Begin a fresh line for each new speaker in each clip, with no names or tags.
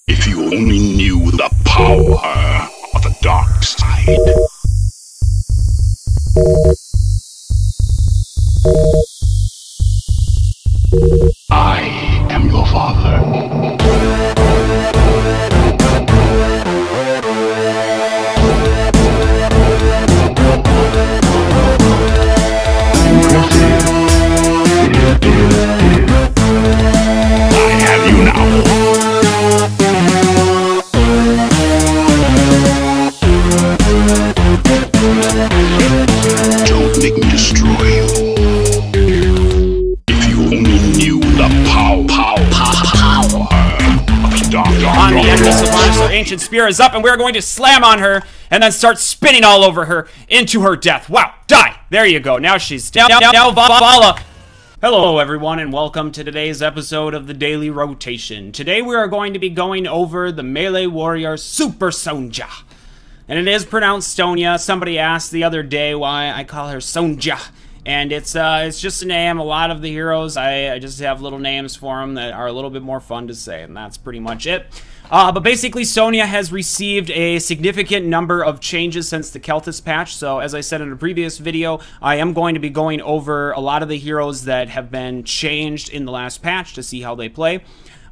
If you only knew the power of the dark side. I am your father. I have you now. Don't make me destroy you. If you only knew the power of the dark.
On the enemy Savannah, so Ancient Spear is up, and we're going to slam on her and then start spinning all over her into her death. Wow, die! There you go. Now she's down. Now Vala. Hello everyone, and welcome to today's episode of the Daily Rotation. Today we are going to be going over the melee warrior Super Sonya. And it is pronounced Sonya. Somebody asked the other day why I call her Sonya. And it's just a name. A lot of the heroes, I just have little names for them that are a little bit more fun to say, and that's pretty much it. But basically, Sonya has received a significant number of changes since the Keltis patch. So, as I said in a previous video, I am going to be going over a lot of the heroes that have been changed in the last patch to see how they play.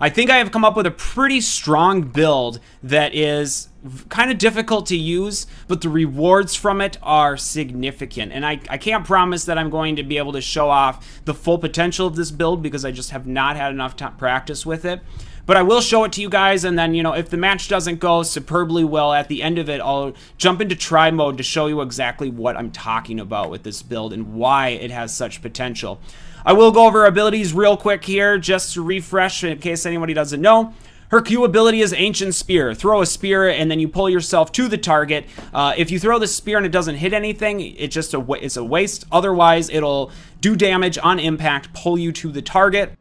I think I have come up with a pretty strong build that is kind of difficult to use, but the rewards from it are significant. And I can't promise that I'm going to be able to show off the full potential of this build because I just have not had enough practice with it. But I will show it to you guys, and then, you know, if the match doesn't go superbly well, at the end of it, I'll jump into try mode to show you exactly what I'm talking about with this build and why it has such potential. I will go over abilities real quick here, just to refresh in case anybody doesn't know. Her Q ability is Ancient Spear. Throw a spear and then you pull yourself to the target. If you throw the spear and it doesn't hit anything, it's a waste. Otherwise, it'll do damage on impact, pull you to the target.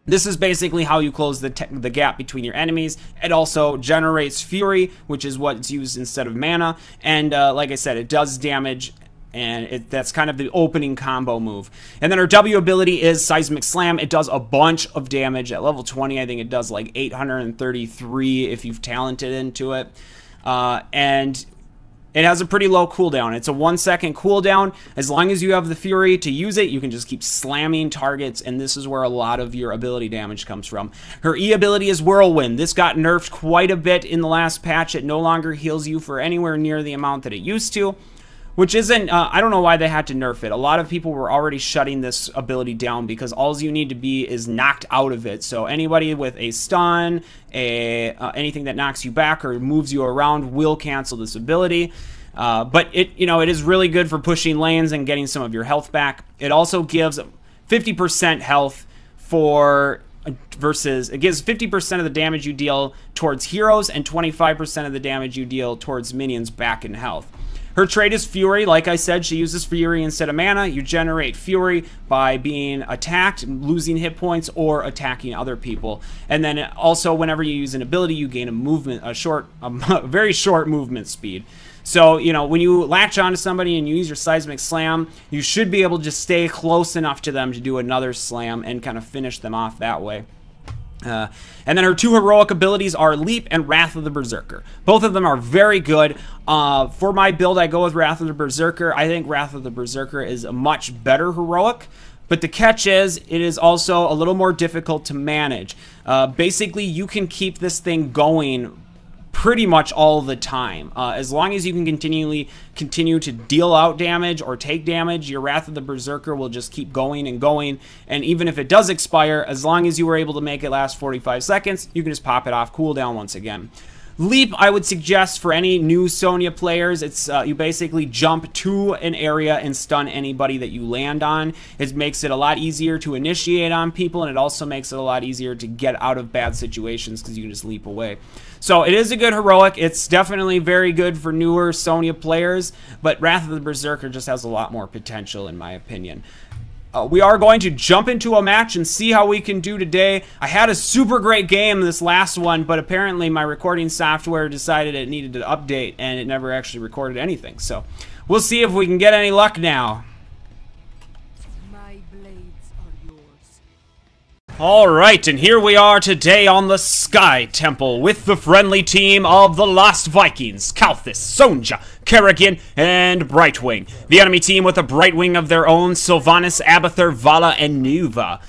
This is basically how you close the gap between your enemies. It also generates Fury, which is what's used instead of mana. And like I said, it does damage. And that's kind of the opening combo move. And then her W ability is Seismic Slam. It does a bunch of damage. At level 20, I think it does like 833 if you've talented into it. And it has a pretty low cooldown. It's a 1-second cooldown. As long as you have the Fury to use it, you can just keep slamming targets, and this is where a lot of your ability damage comes from. Her E ability is Whirlwind. This got nerfed quite a bit in the last patch. It no longer heals you for anywhere near the amount that it used to. Which isn't, I don't know why they had to nerf it. A lot of people were already shutting this ability down because all you need to be is knocked out of it. So anybody with a stun, anything that knocks you back or moves you around will cancel this ability. But it is really good for pushing lanes and getting some of your health back. It also gives 50% health versus it gives 50% of the damage you deal towards heroes and 25% of the damage you deal towards minions back in health. Her trait is Fury. Like I said, she uses Fury instead of mana. You generate Fury by being attacked, losing hit points, or attacking other people. And then also, whenever you use an ability, you gain a very short movement speed. So, you know, when you latch onto somebody and you use your Seismic Slam, you should be able to just stay close enough to them to do another slam and kind of finish them off that way. And then her two heroic abilities are Leap and Wrath of the Berserker. Both of them are very good. For my build, I go with Wrath of the Berserker. I think Wrath of the Berserker is a much better heroic. But the catch is, it is also a little more difficult to manage. Basically, you can keep this thing going pretty much all the time. As long as you can continue to deal out damage or take damage, your Wrath of the Berserker will just keep going and going. And even if it does expire, as long as you were able to make it last 45 seconds, you can just pop it off cooldown once again. Leap, I would suggest for any new Sonya players, it's you basically jump to an area and stun anybody that you land on. It makes it a lot easier to initiate on people, and it also makes it a lot easier to get out of bad situations because you can just leap away. So it is a good heroic. It's definitely very good for newer Sonya players, but Wrath of the Berserker just has a lot more potential in my opinion. We are going to jump into a match and see how we can do today. I had a super great game this last one, but apparently my recording software decided it needed to update and it never actually recorded anything. So we'll see if we can get any luck now.
My blades are yours.
Alright, and here we are today on the Sky Temple with the friendly team of the Lost Vikings, Kalthus, Sonya, Kerrigan, and Brightwing. The enemy team with a Brightwing of their own, Sylvanas, Abathur, Vala, and Nuva.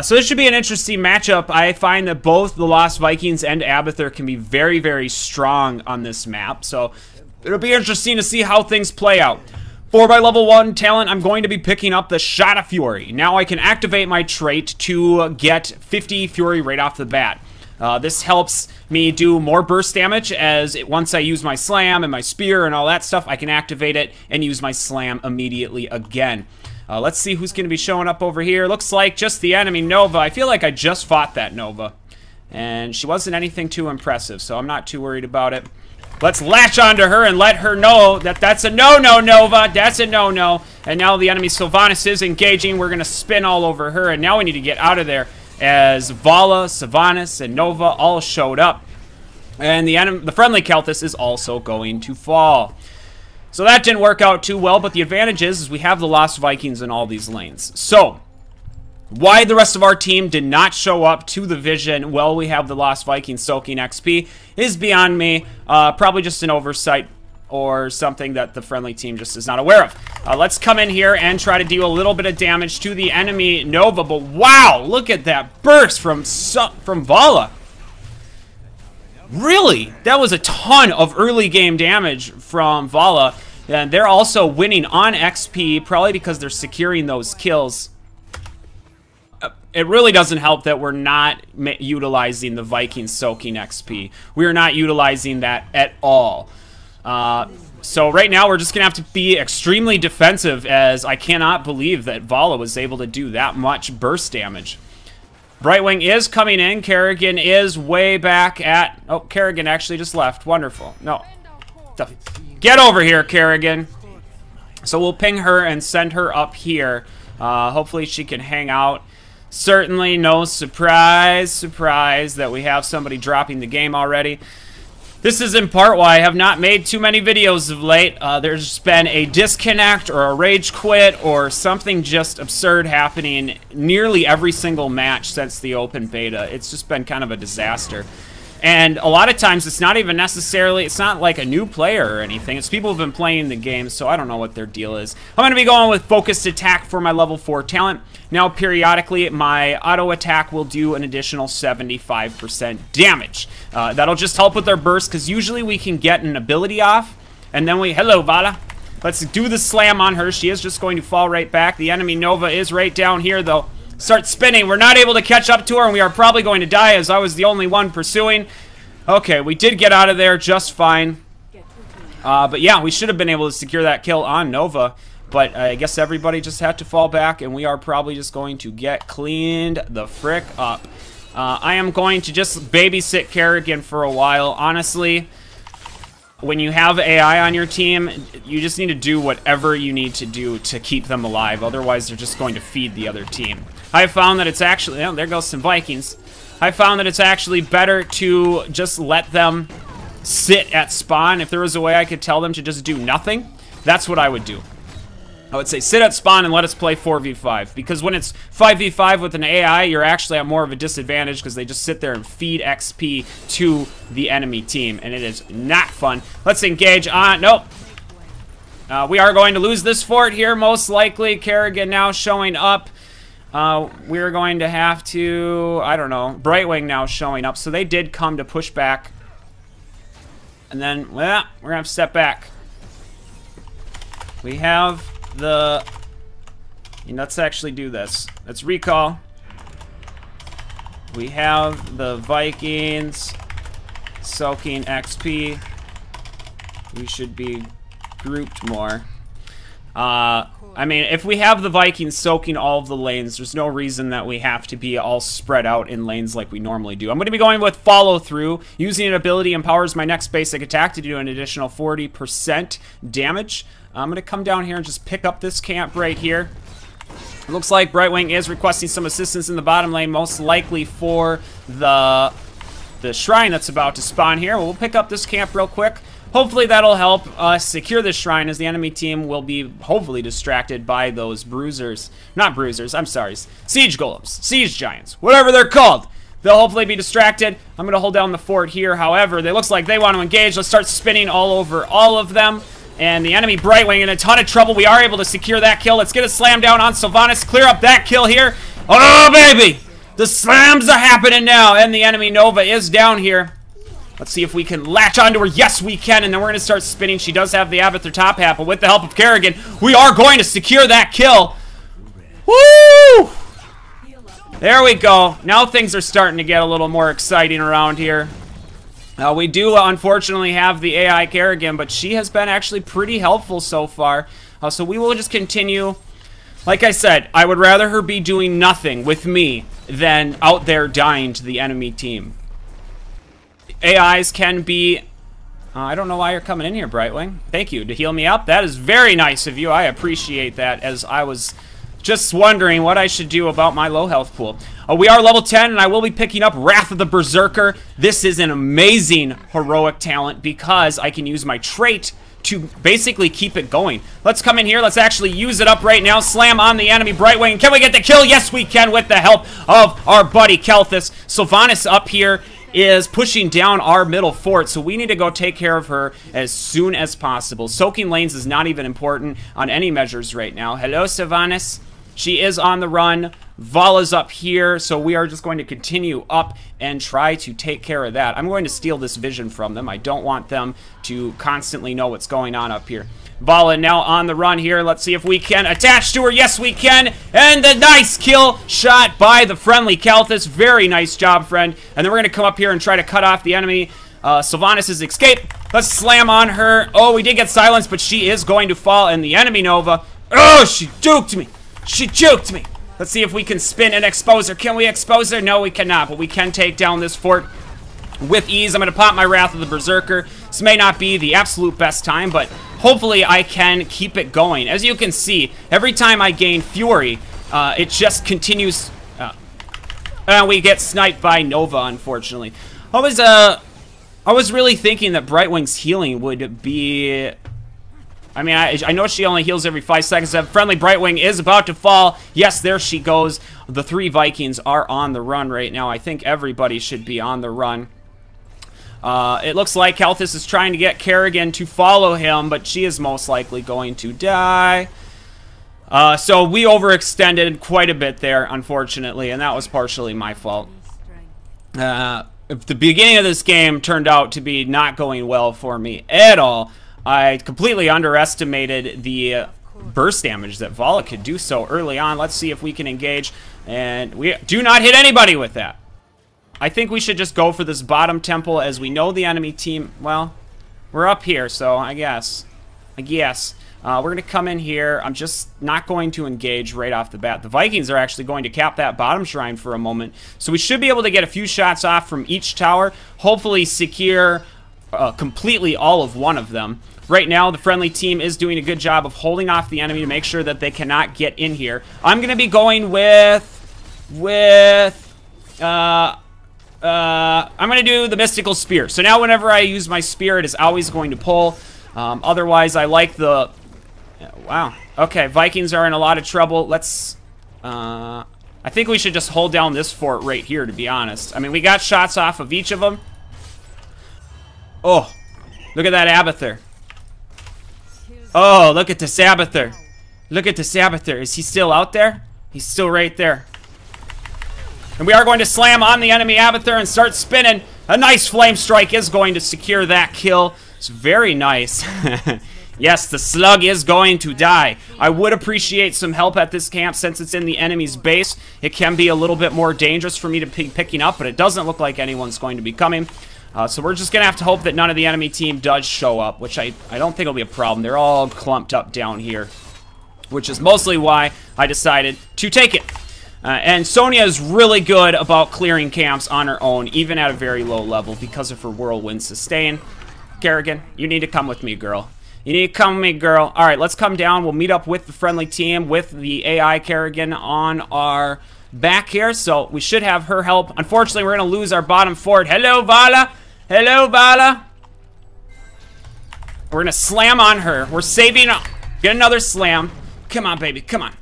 So this should be an interesting matchup. I find that both the Lost Vikings and Abathur can be very, very strong on this map. So it'll be interesting to see how things play out. For my level 1 talent, I'm going to be picking up the Shot of Fury. Now I can activate my trait to get 50 Fury right off the bat. This helps me do more burst damage, as once I use my slam and my spear and all that stuff, I can activate it and use my slam immediately again. Let's see who's going to be showing up over here. Looks like just the enemy Nova. I feel like I just fought that Nova, and she wasn't anything too impressive, so I'm not too worried about it. Let's latch onto her and let her know that that's a no-no, Nova. That's a no-no. And now the enemy Sylvanas is engaging. We're going to spin all over her, and now we need to get out of there, as Vala, Sylvanas, and Nova all showed up. And the friendly Kalthus is also going to fall. So that didn't work out too well, but the advantage is we have the Lost Vikings in all these lanes. So why the rest of our team did not show up to the vision while we have the Lost Vikings soaking XP is beyond me. Probably just an oversight or something that the friendly team just is not aware of. Let's come in here and try to deal a little bit of damage to the enemy Nova. But wow, look at that burst from Vala. Really? That was a ton of early game damage from Vala. And they're also winning on XP, probably because they're securing those kills. It really doesn't help that we're not utilizing the Vikings soaking XP. We are not utilizing that at all. So right now we're just going to have to be extremely defensive, as I cannot believe that Vala was able to do that much burst damage. Brightwing is coming in. Kerrigan is way back at... Oh, Kerrigan actually just left. Wonderful. No. Get over here, Kerrigan. So we'll ping her and send her up here. Hopefully she can hang out. Certainly no surprise that we have somebody dropping the game already. This is in part why I have not made too many videos of late. There's been a disconnect or a rage quit or something just absurd happening nearly every single match since the open beta. It's just been kind of a disaster. And a lot of times it's not even necessarily, it's not like a new player or anything. It's people who've been playing the game, so I don't know what their deal is. I'm going to be going with focused attack for my level 4 talent. Now periodically my auto attack will do an additional 75% damage. That'll just help with their burst, because usually we can get an ability off, and then hello Vala. Let's do the slam on her. She is just going to fall right back. The enemy Nova is right down here though. Start spinning. We're not able to catch up to her, and we are probably going to die, as I was the only one pursuing. Okay, we did get out of there just fine. But yeah, we should have been able to secure that kill on Nova. But I guess everybody just had to fall back, and we are probably just going to get cleaned the frick up. I am going to just babysit Kerrigan for a while. Honestly, when you have AI on your team, you just need to do whatever you need to do to keep them alive. Otherwise, they're just going to feed the other team. I found that it's actually... Oh, there goes some Vikings. I found that it's actually better to just let them sit at spawn. If there was a way I could tell them to just do nothing, that's what I would do. I would say sit at spawn and let us play 4v5. Because when it's 5v5 with an AI, you're actually at more of a disadvantage, because they just sit there and feed XP to the enemy team. And it is not fun. Let's engage on... Nope. We are going to lose this fort here, most likely. Kerrigan now showing up. We're going to have to... I don't know. Brightwing now showing up. So they did come to push back. And then, well, we're going to have to step back. We have... let's actually do this. Let's recall. We have the Vikings soaking XP. We should be grouped more. I mean, if we have the Vikings soaking all of the lanes, there's no reason that we have to be all spread out in lanes like we normally do. I'm going to be going with follow through. Using an ability empowers my next basic attack to do an additional 40% damage. I'm going to come down here and just pick up this camp right here. It looks like Brightwing is requesting some assistance in the bottom lane, most likely for the shrine that's about to spawn here. We'll pick up this camp real quick. hopefully that'll help us secure the shrine, as the enemy team will be hopefully distracted by those bruisers. Not bruisers, I'm sorry. Siege golems, siege giants, whatever they're called. They'll hopefully be distracted. I'm going to hold down the fort here. However, it looks like they want to engage. Let's start spinning all over all of them. And the enemy Brightwing in a ton of trouble. We are able to secure that kill. Let's get a slam down on Sylvanas. Clear up that kill here. Oh, baby! The slams are happening now. And the enemy Nova is down here. Let's see if we can latch onto her. Yes, we can. And then we're going to start spinning. She does have the Abathur top hat, but with the help of Kerrigan, we are going to secure that kill. Woo! There we go. Now things are starting to get a little more exciting around here. We do, unfortunately, have the AI Kerrigan, but she has been actually pretty helpful so far. So we will just continue. Like I said, I would rather her be doing nothing with me than out there dying to the enemy team. AIs can be... I don't know why you're coming in here, Brightwing. Thank you to heal me up. That is very nice of you. I appreciate that, as I was just wondering what I should do about my low health pool. We are level 10, and I will be picking up Wrath of the Berserker. This is an amazing heroic talent because I can use my trait to basically keep it going. Let's come in here. Let's actually use it up right now. Slam on the enemy Brightwing. Can we get the kill? Yes, we can with the help of our buddy Kelthus. Sylvanas up here is pushing down our middle fort, so we need to go take care of her as soon as possible. Soaking lanes is not even important on any measures right now. Hello, Sylvanas. She is on the run. Vala's up here, so we are just going to continue up and try to take care of that. I'm going to steal this vision from them. I don't want them to constantly know what's going on up here. Vala now on the run here. Let's see if we can attach to her. Yes, we can. And the nice kill shot by the friendly Kelthus. Very nice job, friend. And then we're going to come up here and try to cut off the enemy Sylvanas' escape. Let's slam on her. Oh, we did get silenced, but she is going to fall. And the enemy Nova. Oh, she duked me. She juked me. Let's see if we can spin and expose her. Can we expose her? No, we cannot, but we can take down this fort with ease. I'm going to pop my Wrath of the Berserker. This may not be the absolute best time, but hopefully I can keep it going. As you can see, every time I gain Fury, it just continues. We get sniped by Nova, unfortunately. I was really thinking that Brightwing's healing would be... I mean, I know she only heals every 5 seconds. That friendly Brightwing is about to fall. Yes, there she goes. The 3 Vikings are on the run right now. I think everybody should be on the run. It looks like Kelthus is trying to get Kerrigan to follow him, but she is most likely going to die. So we overextended quite a bit there, unfortunately, and that was partially my fault. The beginning of this game turned out to be not going well for me at all. I completely underestimated the burst damage that Vala could do so early on. Let's see if we can engage. And we do not hit anybody with that. I think we should just go for this bottom temple, as we know the enemy team. Well, we're up here, so I guess. We're going to come in here. I'm just not going to engage right off the bat. The Vikings are actually going to cap that bottom shrine for a moment. So we should be able to get a few shots off from each tower. Hopefully secure completely all of one of them. Right now, the friendly team is doing a good job of holding off the enemy to make sure that they cannot get in here. I'm going to be going I'm going to do the Mystical Spear. So now whenever I use my spear, it is always going to pull. Otherwise, I like the... Wow. Okay, Vikings are in a lot of trouble. Let's... I think we should just hold down this fort right here, to be honest. I mean, we got shots off of each of them. Oh, look at that Abathur. Oh, look at the Abathur. Look at the Abathur. Is he still out there? He's still right there. And we are going to slam on the enemy Abathur and start spinning. A nice flame strike is going to secure that kill. It's very nice. Yes, the slug is going to die. I would appreciate some help at this camp since it's in the enemy's base. It can be a little bit more dangerous for me to be picking up, but it doesn't look like anyone's going to be coming. So we're just going to have to hope that none of the enemy team does show up, which I don't think will be a problem. They're all clumped up down here, which is mostly why I decided to take it. And Sonya is really good about clearing camps on her own, even at a very low level, because of her Whirlwind Sustain. Kerrigan, you need to come with me, girl. You need to come with me, girl. All right, let's come down. We'll meet up with the friendly team with the AI Kerrigan on our back here, so we should have her help. Unfortunately, we're going to lose our bottom fort. Hello, Vala. Hello, Vala. We're gonna slam on her. We're saving. Get another slam. Come on, baby. Come on.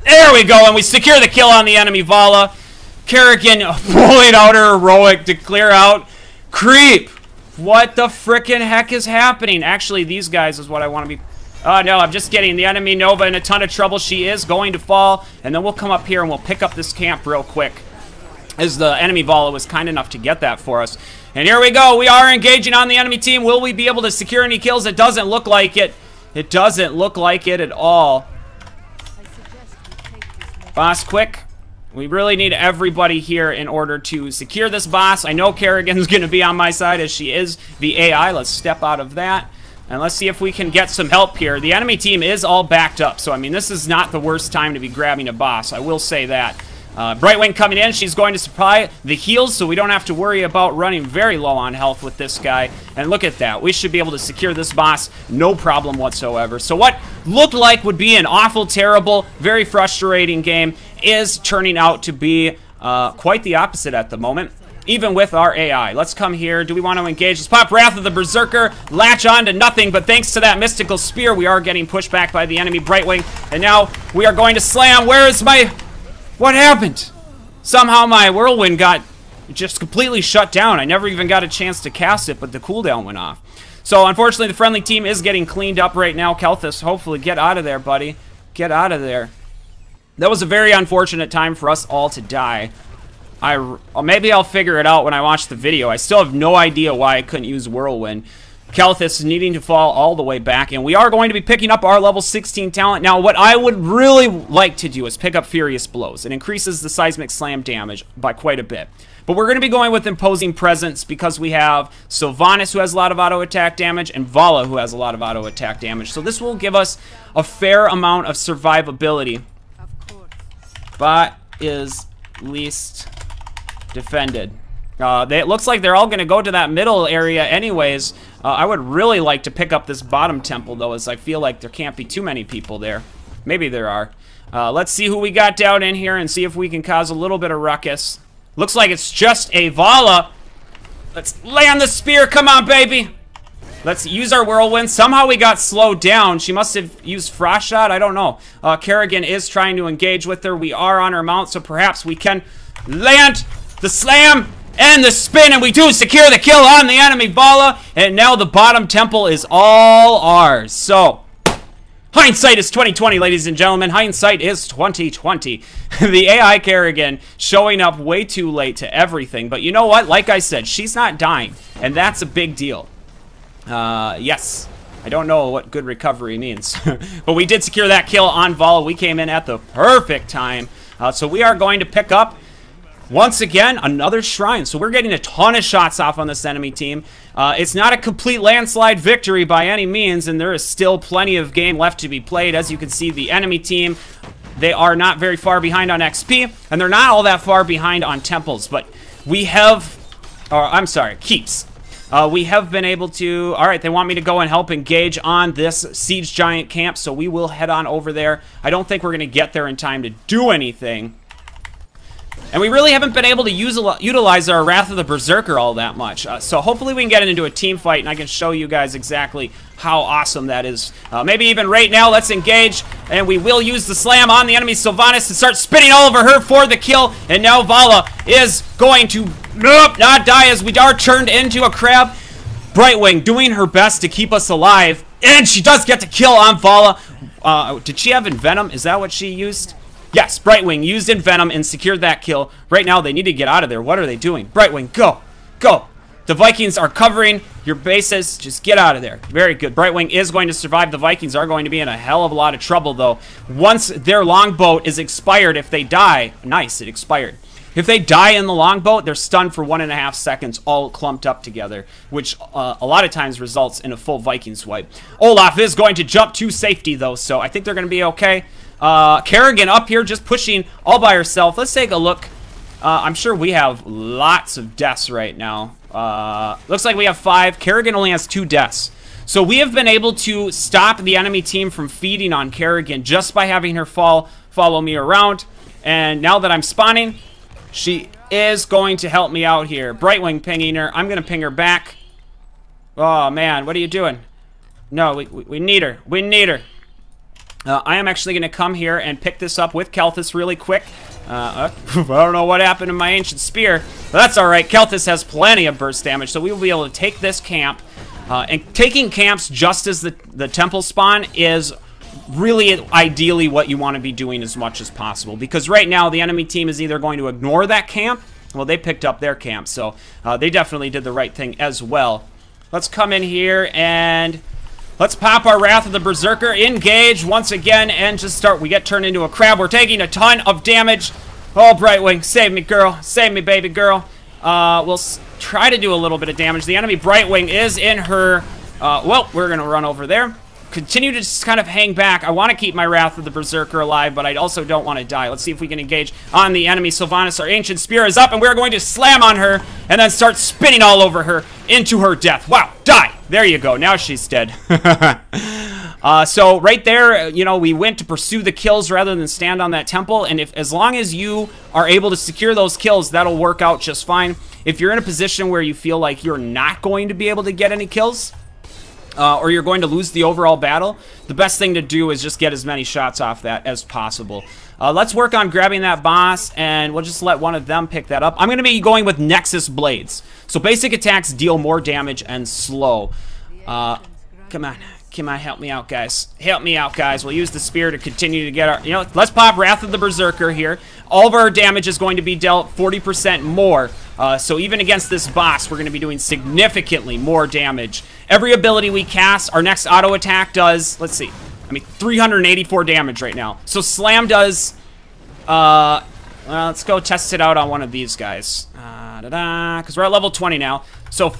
There we go, and we secure the kill on the enemy Vala. Kerrigan pulling out her heroic to clear out creep. What the frickin' heck is happening? Actually, these guys is what I want to be. Oh, no, I'm just kidding. The enemy Nova in a ton of trouble. She is going to fall, and then we'll come up here and we'll pick up this camp real quick, as the enemy Vala was kind enough to get that for us. And here we go. We are engaging on the enemy team. Will we be able to secure any kills? It doesn't look like it. It doesn't look like it at all. Boss, quick. We really need everybody here in order to secure this boss. I know Kerrigan's going to be on my side as she is the AI. Let's step out of that. And let's see if we can get some help here. The enemy team is all backed up. So, I mean, this is not the worst time to be grabbing a boss. I will say that. Brightwing coming in. She's going to supply the heals, so we don't have to worry about running very low on health with this guy. And look at that. We should be able to secure this boss no problem whatsoever. So what looked like would be an awful, terrible, very frustrating game is turning out to be quite the opposite at the moment, even with our AI. Let's come here. Do we want to engage? Let's pop Wrath of the Berserker, latch on to nothing, but thanks to that mystical spear, we are getting pushed back by the enemy Brightwing, and now we are going to slam. Where is my... What happened? Somehow my whirlwind got just completely shut down. I never even got a chance to cast it, but the cooldown went off. So unfortunately, the friendly team is getting cleaned up right now. Kelthus, hopefully get out of there, buddy. Get out of there. That was a very unfortunate time for us all to die. Maybe I'll figure it out when I watch the video. I still have no idea why I couldn't use whirlwind. Kelthus needing to fall all the way back, and we are going to be picking up our level 16 talent. Now, what I would really like to do is pick up Furious Blows. It increases the seismic slam damage by quite a bit. But we're going to be going with Imposing Presence because we have Sylvanas, who has a lot of auto attack damage, and Vala, who has a lot of auto attack damage. So this will give us a fair amount of survivability, but is least defended. It looks like they're all going to go to that middle area anyways. I would really like to pick up this bottom temple, though, as I feel like there can't be too many people there. Maybe there are. Let's see who we got down in here and see if we can cause a little bit of ruckus. Looks like it's just a Vala. Let's land the spear. Come on, baby. Let's use our whirlwind. Somehow we got slowed down. She must have used Frost Shot. I don't know. Kerrigan is trying to engage with her. We are on her mount, so perhaps we can land the slam and the spin, and we do secure the kill on the enemy Vala, and now the bottom temple is all ours. So, hindsight is 20/20, ladies and gentlemen. Hindsight is 20/20. The AI Kerrigan showing up way too late to everything, but you know what? Like I said, she's not dying, and that's a big deal. Yes. I don't know what good recovery means, but we did secure that kill on Vala. We came in at the perfect time, so we are going to pick up once again, another shrine. So we're getting a ton of shots off on this enemy team. It's not a complete landslide victory by any means, and there is still plenty of game left to be played. As you can see, the enemy team, they are not very far behind on XP, and they're not all that far behind on temples, but we have, or I'm sorry, keeps. We have been able to, all right, they want me to go and help engage on this siege giant camp, so we will head on over there. I don't think we're going to get there in time to do anything. And we really haven't been able to utilize our Wrath of the Berserker all that much. So hopefully we can get into a team fight, and I can show you guys exactly how awesome that is. Maybe even right now, let's engage, and we will use the slam on the enemy Sylvanas to start spinning all over her for the kill. And now Vala is going to not die as we are turned into a crab. Brightwing doing her best to keep us alive, and she does get the kill on Vala. Did she have Envenom? Is that what she used? Yes, Brightwing used Envenom and secured that kill. Right now, they need to get out of there. What are they doing? Brightwing, go! Go! The Vikings are covering your bases. Just get out of there. Very good. Brightwing is going to survive. The Vikings are going to be in a hell of a lot of trouble, though. Once their longboat is expired, if they die... Nice, it expired. If they die in the longboat, they're stunned for 1.5 seconds, all clumped up together, which a lot of times results in a full Viking swipe. Olaf is going to jump to safety, though, so I think they're going to be okay. Kerrigan up here just pushing all by herself. Let's take a look. I'm sure we have lots of deaths right now. Looks like we have 5. Kerrigan only has 2 deaths. So we have been able to stop the enemy team from feeding on Kerrigan just by having her follow me around. And now that I'm spawning, she is going to help me out here. Brightwing pinging her. I'm going to ping her back. Oh, man, what are you doing? No, we need her. We need her. I am actually going to come here and pick this up with Kelthus really quick. I don't know what happened to my Ancient Spear, but that's alright. Kelthus has plenty of burst damage, so we will be able to take this camp. And taking camps just as the temple spawn is really ideally what you want to be doing as much as possible. Because right now, the enemy team is either going to ignore that camp. Well, they picked up their camp, so they definitely did the right thing as well. Let's come in here and let's pop our Wrath of the Berserker, engage once again, and just start. We get turned into a crab. We're taking a ton of damage. Oh, Brightwing, save me, girl. Save me, baby girl. We'll try to do a little bit of damage. The enemy Brightwing is in her. Well, we're going to run over there. Continue to just kind of hang back. I want to keep my Wrath of the Berserker alive, but I also don't want to die. Let's see if we can engage on the enemy. Sylvanas, our Ancient Spear is up, and we're going to slam on her and then start spinning all over her into her death. Wow, die! There you go. Now she's dead. So right there, you know, we went to pursue the kills rather than stand on that temple, and as long as you are able to secure those kills, that'll work out just fine. If you're in a position where you feel like you're not going to be able to get any kills, or you're going to lose the overall battle, the best thing to do is just get as many shots off that as possible. Let's work on grabbing that boss, and we'll just let one of them pick that up. I'm going to be going with Nexus Blades. So basic attacks deal more damage and slow. Come on. Come on, help me out, guys. Help me out, guys. We'll use the spear to continue to get our... You know, let's pop Wrath of the Berserker here. All of our damage is going to be dealt 40% more. So even against this boss, we're going to be doing significantly more damage. Every ability we cast, our next auto attack does... Let's see. I mean, 384 damage right now. So Slam does... well, let's go test it out on one of these guys. Because we're at level 20 now. So...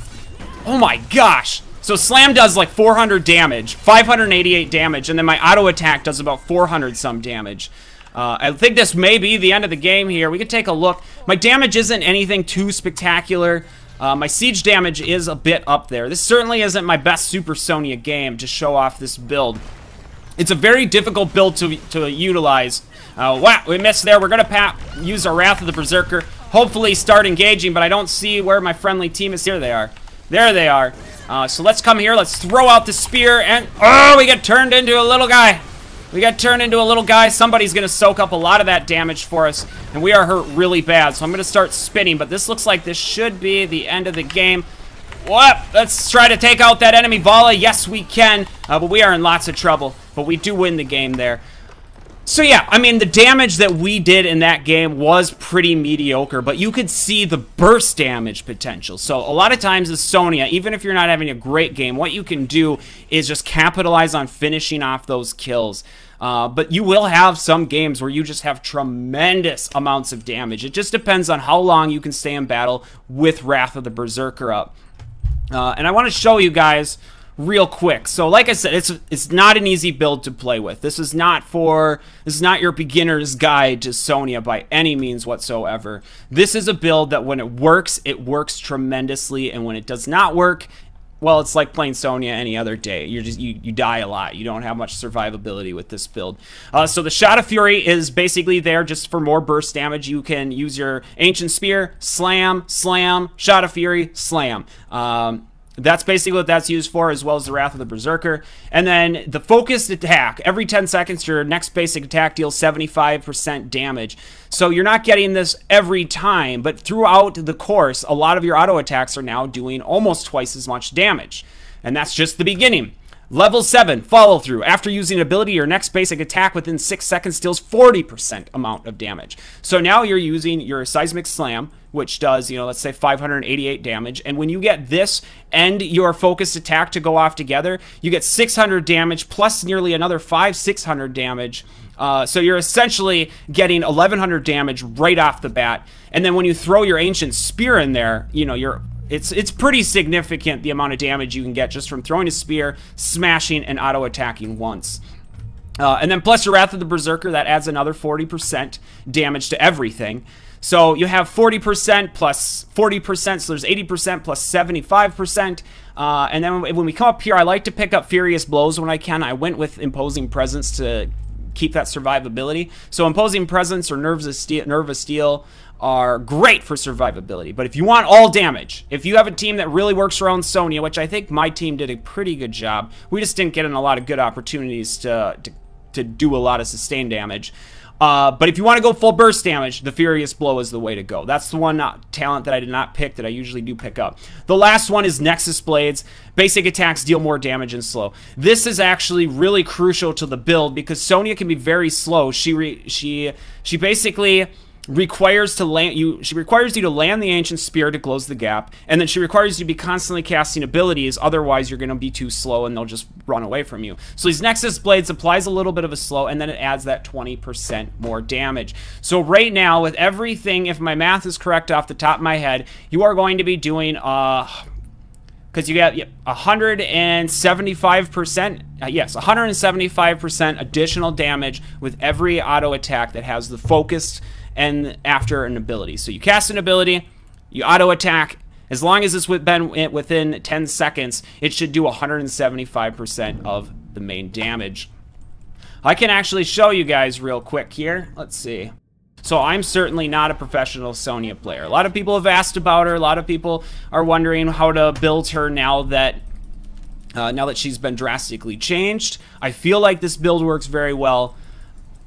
Oh my gosh! So Slam does like 400 damage, 588 damage, and then my auto attack does about 400 some damage. I think this may be the end of the game here. We could take a look. My damage isn't anything too spectacular. My siege damage is a bit up there. This certainly isn't my best Super Sonya game to show off this build. It's a very difficult build to utilize. Wow, we missed there. We're going to use our Wrath of the Berserker. Hopefully start engaging, but I don't see where my friendly team is. Here they are. There they are. So let's come here. Let's throw out the spear, and oh, we get turned into a little guy. We got turned into a little guy. Somebody's going to soak up a lot of that damage for us, and we are hurt really bad. So I'm going to start spinning, but this looks like this should be the end of the game. What? Let's try to take out that enemy Vala. Yes, we can, but we are in lots of trouble. But we do win the game there. So yeah, I mean, the damage that we did in that game was pretty mediocre, but you could see the burst damage potential. So a lot of times as Sonya, even if you're not having a great game, what you can do is just capitalize on finishing off those kills. But you will have some games where you just have tremendous amounts of damage. It just depends on how long you can stay in battle with Wrath of the Berserker up. And I want to show you guys real quick. So like I said, it's not an easy build to play with. This is not your beginner's guide to Sonya by any means whatsoever. This is a build that when it works tremendously, and when it does not work, well, it's like playing Sonya any other day. You die a lot. You don't have much survivability with this build. So the Shot of Fury is basically there just for more burst damage. You can use your Ancient Spear, slam, slam, Shot of Fury, slam. That's basically what that's used for, as well as the Wrath of the Berserker. And then the focused attack. Every 10 seconds, your next basic attack deals 75% damage. So you're not getting this every time, but throughout the course, a lot of your auto attacks are now doing almost twice as much damage. And that's just the beginning. Level 7, follow through. After using an ability, your next basic attack within 6 seconds deals 40% amount of damage. So now you're using your Seismic Slam, which does, let's say 588 damage. And when you get this and your focused attack to go off together, you get 600 damage plus nearly another 600 damage. So you're essentially getting 1100 damage right off the bat. And then when you throw your Ancient Spear in there, it's pretty significant the amount of damage you can get just from throwing a spear, smashing, and auto-attacking once. And then plus your Wrath of the Berserker, that adds another 40% damage to everything. So you have 40% plus 40%, so there's 80% plus 75%. And then when we come up here, I like to pick up Furious Blows when I can. I went with Imposing Presence to keep that survivability. So Imposing Presence or Nerves of Steel are great for survivability. But if you want all damage, if you have a team that really works around Sonya, which I think my team did a pretty good job, we just didn't get in a lot of good opportunities to do a lot of sustained damage. But if you want to go full burst damage, the Furious Blow is the way to go. That's the one talent that I did not pick that I usually do pick up. The last one is Nexus Blades. Basic attacks deal more damage and slow. This is actually really crucial to the build because Sonya can be very slow. She basically requires you to land the Ancient Spear to close the gap, and then she requires you to be constantly casting abilities, otherwise you're going to be too slow and they'll just run away from you. So these Nexus Blades applies a little bit of a slow, and then it adds that 20% more damage. So right now, with everything, if my math is correct off the top of my head, you are going to be doing because you got 175%, yes, 175% additional damage with every auto attack that has the focused and after an ability. So you cast an ability, you auto attack, as long as it's been within 10 seconds, it should do 175% of the main damage. I can actually show you guys real quick here. Let's see. So I'm certainly not a professional Sonya player. A lot of people have asked about her. A lot of people are wondering how to build her now that she's been drastically changed. I feel like this build works very well.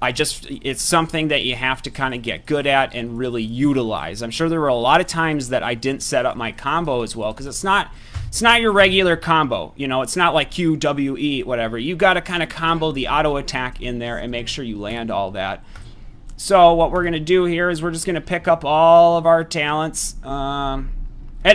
It's something that you have to kind of get good at and really utilize. I'm sure there were a lot of times that I didn't set up my combo as well because it's not your regular combo. You know, it's not like Q, W, E, whatever. You got to kind of combo the auto attack in there and make sure you land all that. So what we're going to do here is we're just going to pick up all of our talents. And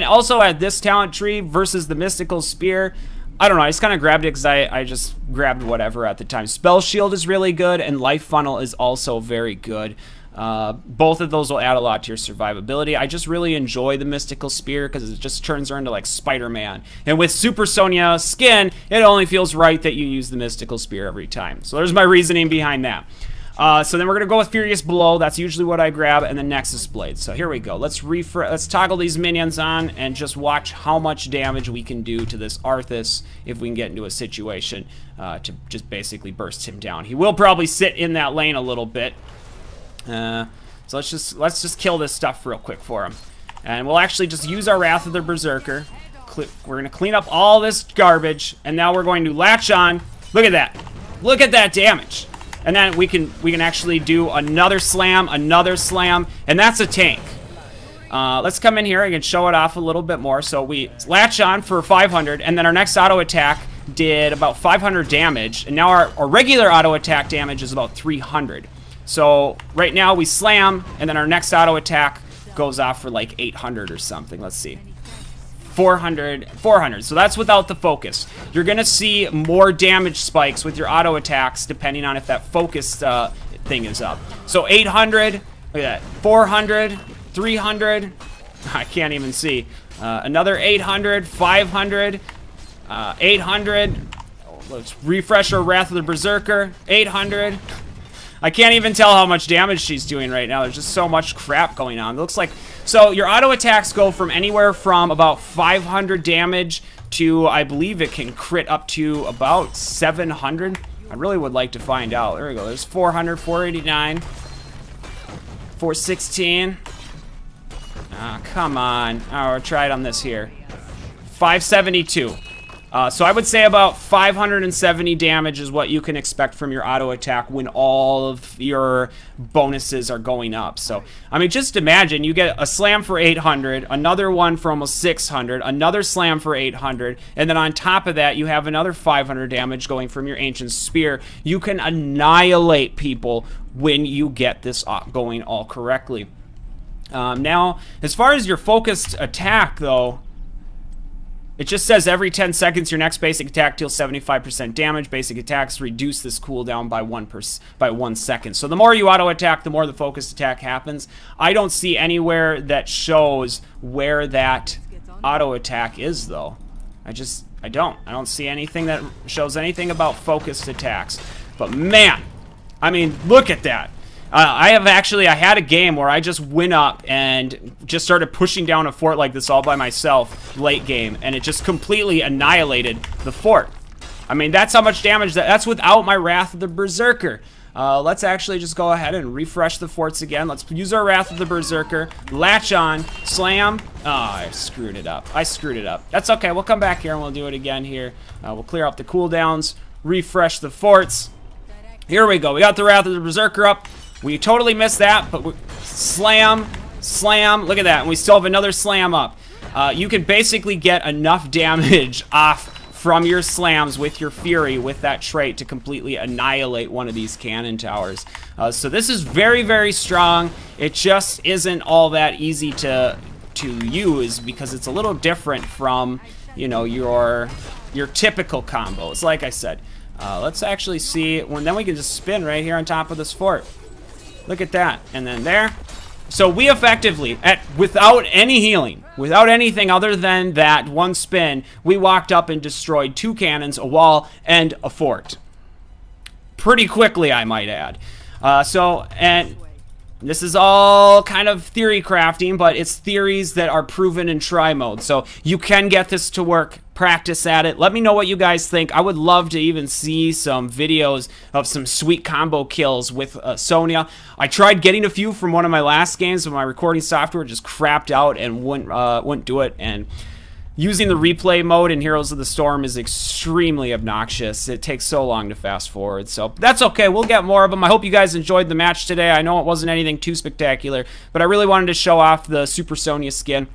also at this talent tree versus the Mystical Spear, I don't know, I just kind of grabbed it because I just grabbed whatever at the time. Spell Shield is really good, and Life Funnel is also very good. Both of those will add a lot to your survivability. I just really enjoy the Mystical Spear because it just turns her into like Spider-Man. And with Super Sonya Skin, it only feels right that you use the Mystical Spear every time. So there's my reasoning behind that. So then we're gonna go with Furious Blow. That's usually what I grab, and then Nexus Blade. So here we go. Let's toggle these minions on and just watch how much damage we can do to this Arthas if we can get into a situation to just basically burst him down. He will probably sit in that lane a little bit. So let's just kill this stuff real quick for him, and we'll actually just use our Wrath of the Berserker. We're gonna clean up all this garbage, and now we're going to latch on. Look at that! Look at that damage! And then we can actually do another slam, and that's a tank. Let's come in here and show it off a little bit more. So we latch on for 500, and then our next auto attack did about 500 damage, and now our regular auto attack damage is about 300. So right now we slam, and then our next auto attack goes off for like 800 or something. Let's see. 400. So that's without the focus. You're gonna see more damage spikes with your auto attacks depending on if that focus thing is up. So 800, look at that, 400, 300, I can't even see. Another 800, 500, 800. Let's refresh our Wrath of the Berserker, 800. I can't even tell how much damage she's doing right now. There's just so much crap going on. It looks like, so your auto attacks go from anywhere from about 500 damage to, I believe it can crit up to about 700. I really would like to find out. There we go. There's 400, 489, 416. Ah, come on. Oh, I'll try it on this here. 572. So I would say about 570 damage is what you can expect from your auto attack when all of your bonuses are going up. So, I mean, just imagine you get a slam for 800, another one for almost 600, another slam for 800, and then on top of that, you have another 500 damage going from your Ancient Spear. You can annihilate people when you get this going all correctly. Now, as far as your focused attack, though, it just says every 10 seconds your next basic attack deals 75% damage. Basic attacks reduce this cooldown by 1 second. So the more you auto attack, the more the focused attack happens. I don't see anywhere that shows where that auto attack is, though. I don't see anything that shows anything about focused attacks. But man, I mean, look at that. I had a game where I just went up and just started pushing down a fort like this all by myself late game, and it just completely annihilated the fort. I mean, that's how much damage that's without my Wrath of the Berserker. let's actually just go ahead and refresh the forts again. Let's use our Wrath of the Berserker. Latch on. Slam. Oh, I screwed it up. That's okay. We'll come back here and we'll do it again here. We'll clear up the cooldowns. Refresh the forts. Here we go. We got the Wrath of the Berserker up. We totally missed that, but slam. Look at that. And we still have another slam up. You can basically get enough damage off from your slams with your Fury with that trait to completely annihilate one of these cannon towers. So this is very, very strong. It just isn't all that easy to use because it's a little different from, you know, your typical combos. Like I said, let's actually see. Then we can just spin right here on top of this fort. Look at that. And then there. So we effectively, without any healing, without anything other than that one spin, we walked up and destroyed 2 cannons, a wall, and a fort. Pretty quickly, I might add. And this is all kind of theory crafting, but it's theories that are proven in try mode. So you can get this to work. Practice at it. Let me know what you guys think. I would love to even see some videos of some sweet combo kills with Sonya. I tried getting a few from one of my last games, but my recording software just crapped out and wouldn't do it. And using the replay mode in Heroes of the Storm is extremely obnoxious. It takes so long to fast forward. So that's okay. We'll get more of them. I hope you guys enjoyed the match today. I know it wasn't anything too spectacular, but I really wanted to show off the Super Sonya skin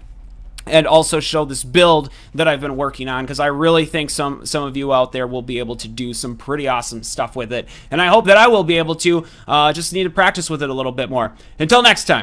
and also show this build that I've been working on, because I really think some of you out there will be able to do some pretty awesome stuff with it, and I hope that I will be able to. Just need to practice with it a little bit more. Until next time.